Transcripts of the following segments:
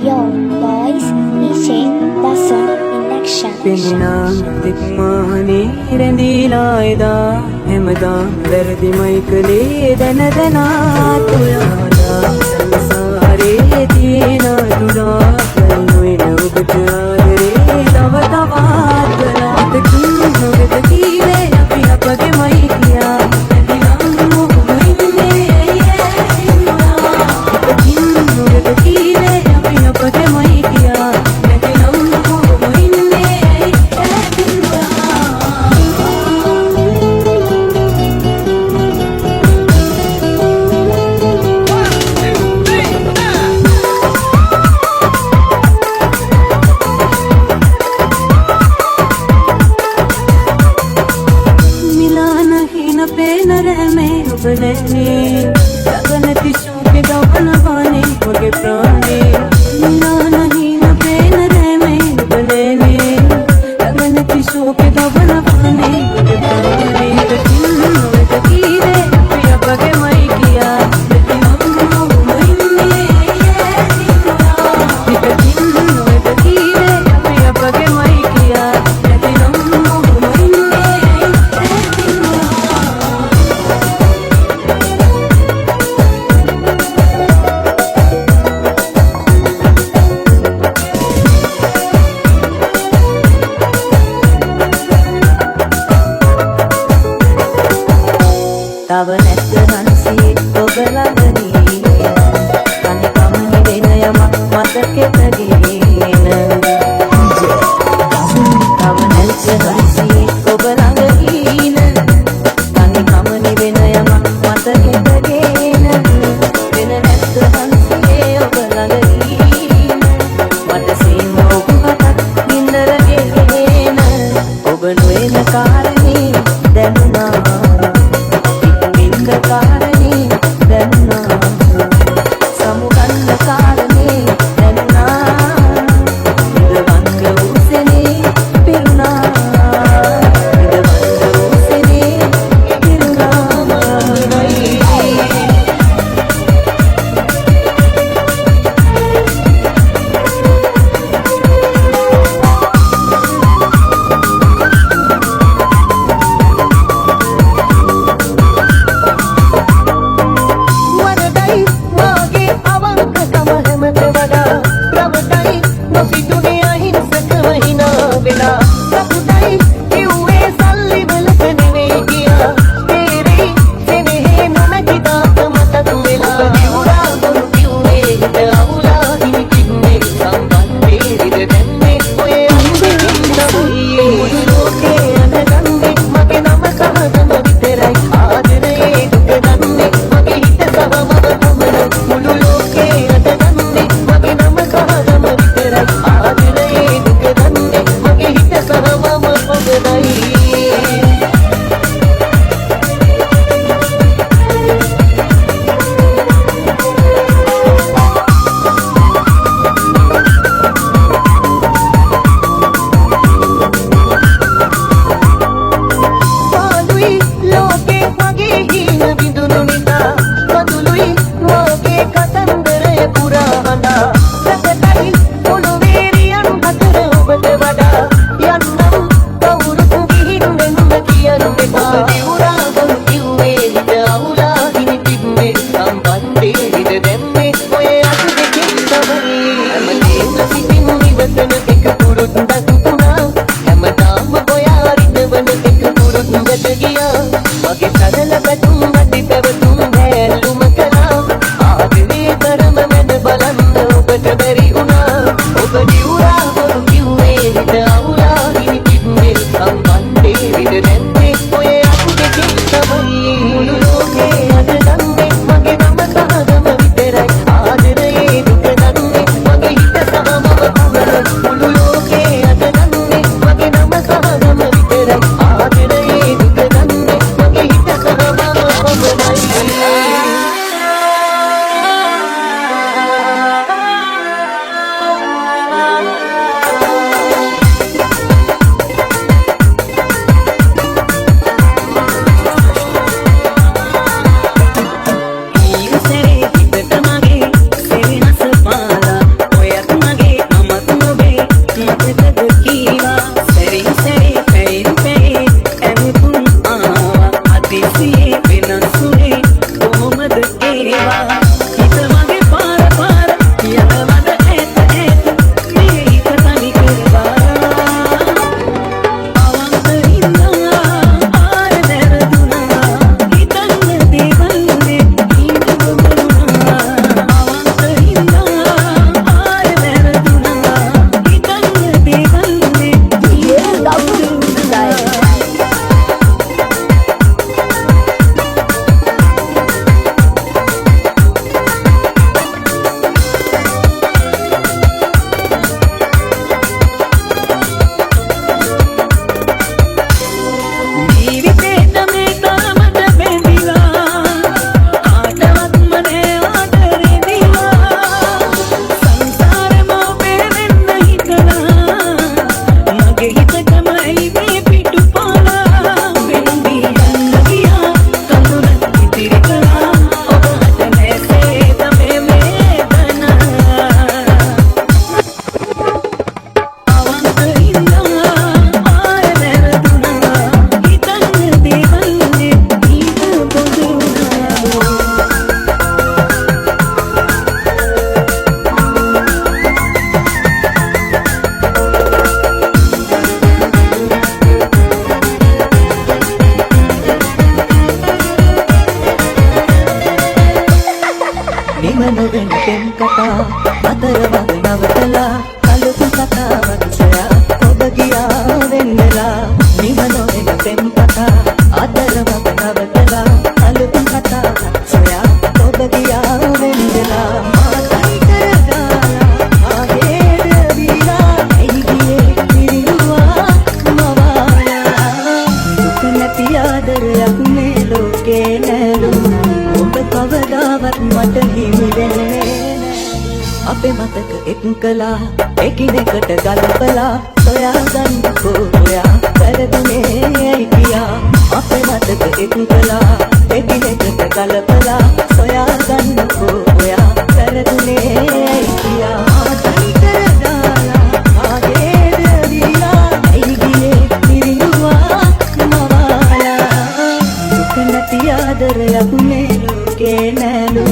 Yo, boys, DJ Dasan in action. පෙනෙනා දික්මානේ රැඳීලායදා හැමදාම වැරදිමයි කළේ දැන දැනාත් ඔයාලා සංසාරේ තියෙන දුරා නොවන ඔබට ආදරේ තව තවත් කරාතකින් නොවෙත කීවේ අපි අපගේමයි කියා නැතිනම් මොකද ඉන්නේ තකින් නොවෙත කීවේ අපි අපගේමයි කියා නැතිනම් මොකද ඉන්නේ නිම නොවෙන පෙම් කතා අතර වග නවතලා අලුත් කතාවක් සොයා ඔබ ගියා වෙන්නලා නිම නොවෙන පෙම් කතා අතර වග නවතලා අලුත් කතාවක් සොයා ඔබ ගියා වෙන්නලා මාතයි කරගාලා ආහේද විලා ඇයි ගියේ පිරිනුවා මවාලා දුක නැති ආදරයක් මේ ලෝකේ නැලු ඔබ කවදාවත් මට හිමි වෙන්නේ අපේ මතක එක්කලා එකිනෙකට ගලපලා සොයාගන්නකෝ ඔයා වැරදුනේ ඇයි කියා අපේ මතක එක්කලා එකිනෙකට ගලපලා සොයාගන්නකෝ ඔයා වැරදුනේ ඇයි කියා ආතයි කරගාලා ආගේද විලා ඇයි ගියේ පිරිනුවා මවාලා දුක නැති ආදරයක් මේ ලෝකේ නැලු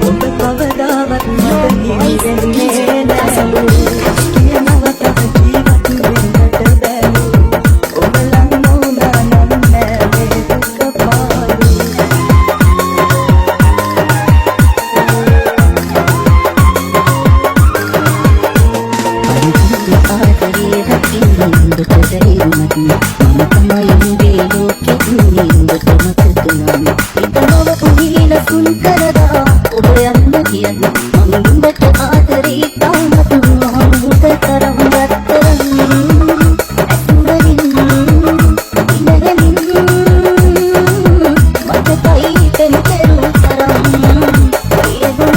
ඔබ කවදාවත් මට හිමි වෙන්නේ නැසලු කියනවා තව ජීවත් වෙන්නට බැලු ඔබ ලං වුණා නම් නෑ මේ දුක පාලු ආදරේ හකින් දුක දෙහිමත් මම තමයි මේ ලෝකෙ නින්දට මතකනම් ඉතනව කුහින සුන් කරදා ඔබ යන්න කියන්නේ මම උඹට ආදරේ තාමත් මහමුත තරම් රත්තරන් ඇතුළින් ඉනගලින් මට කයි පෙන් කෙරු තරම් ඒ ගුණ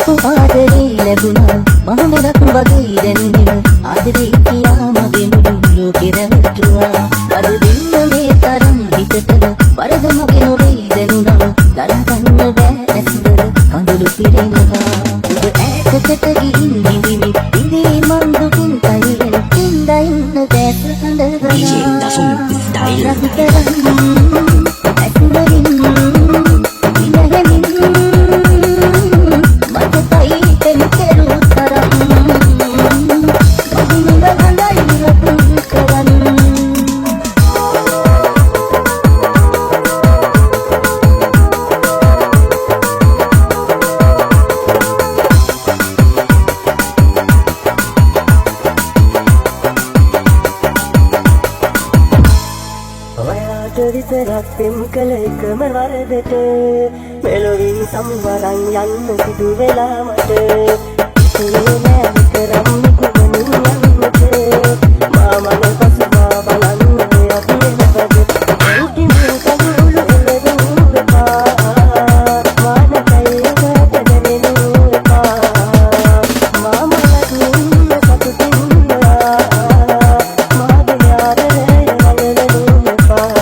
උඹ ආදරේ ලැබුණා මම මෙලක් වගේ දැනෙන ආදරේ කියා මගේ මුළු ලෝකෙ රැවටුවා අද දෙන්න මේ තරම් හිතට වරද මගේ නොවේ දැනුණා දරා ගන්න බෑ ඇස්වල කඳුළු පිරෙනවා ඔබ ඈතකට ගිහින් නිදිමි ඉඳී මන් දුකින් තනියෙන් ඉඳා ඉන්න දැස හඳගනා DJ Dasun style ඇතුළින් විතරක් පෙම් කළ එකම වරදට මෙලොවින් සම්වරන් යන්න සිදු වෙලා මට ඉතුරු නෑ විතරම් නිකුමනින් යන්නට මා මන පසුබා බලන්න අපි එනවද ඒකිනේ කඳුළු එළවෙනු එපා මානකයි වැටදෙනු එපා මා මලක් නින්න සතුටින් මාගේ ආදරය වලවෙනු එපා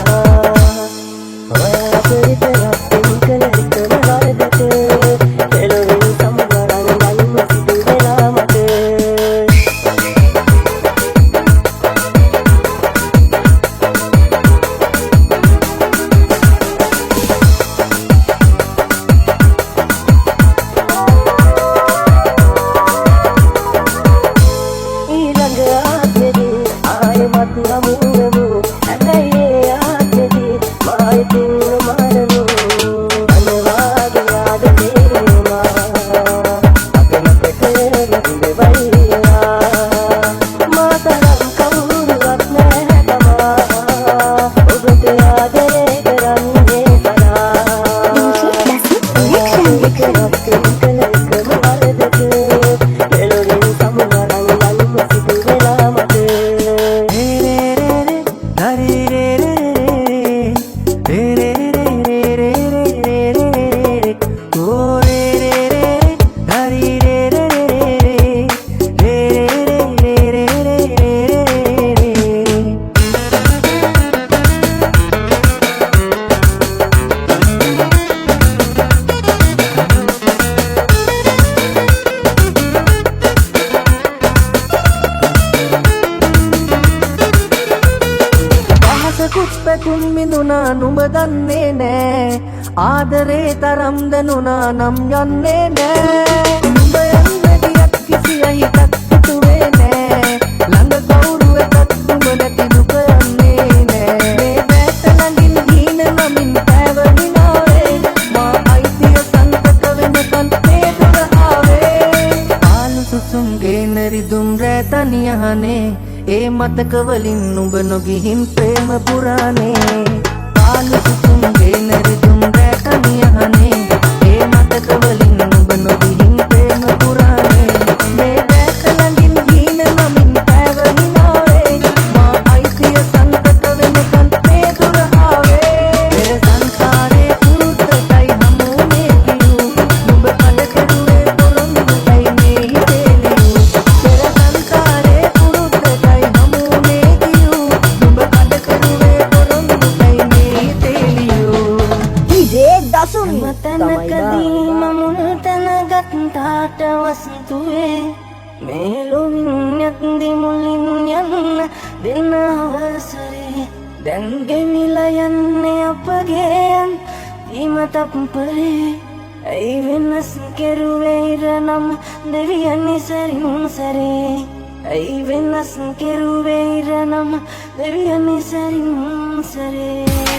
දුම් මිදුනා නුඹ දන්නේ නෑ ආදරේ තරම් දැනුණා නම් යන්නේ නෑ නුඹ යන්න ගියත් කිසි අහිතක් හිතුවේ නෑ ළඟ කවුරුවකත් නුඹ නැති දුක යන්නේ නෑ මේ බෑත ළඟින් හීන නමින් පැවණිනාවේ මා අයිතිය සංකත වෙනකන් මේ දුර ආවේ ආලු සුසුම්ගේ නරිදුම් රෑ තනියහනේ ඒ මතක වලින් නුඹ නොගිහින් ප්‍රේම පුරානේ ආලු සුසුම්ගේ නරිදුම් රෑ තනියහනේ ඒ මතක වලින් නුඹ නොගිහින් ප්‍රේම පුරානේ මේ බෑත ළඟින් හීන නමින් පැවණිනාවේ මා අයිතිය සංකත වෙනකන් මේ දුර ආවේ පෙර සංසාරේ පුරුද්දටයි හමුනේ කිව් නුඹ කඩ කෙරුවේ පොරොන්දුයි මේ හිතේ ලියූ පෙර සංසාරේ පුරුද්දටයි හමුනේ කිව් නුඹ කඩ කෙරුවේ පොරොන්දුයි මේ හිතේ ලියූ DJ Dasun මතනකදී මමුල් තැනගත්තාට වස්තුවේ මේ ලොවින් යත්දි මුලින් යන්න දෙන්න අවසරේ දැන් ගෙවිලා යන්නේ අපගේ යන් දීම තප්පරේ ඇයි වෙනස් කෙරුවේ ඉරනම් දෙවියන් සරින් සරේ ඇයි වෙනස් කෙරුවේ ඉරනම් දෙවියන් සරින් සරේ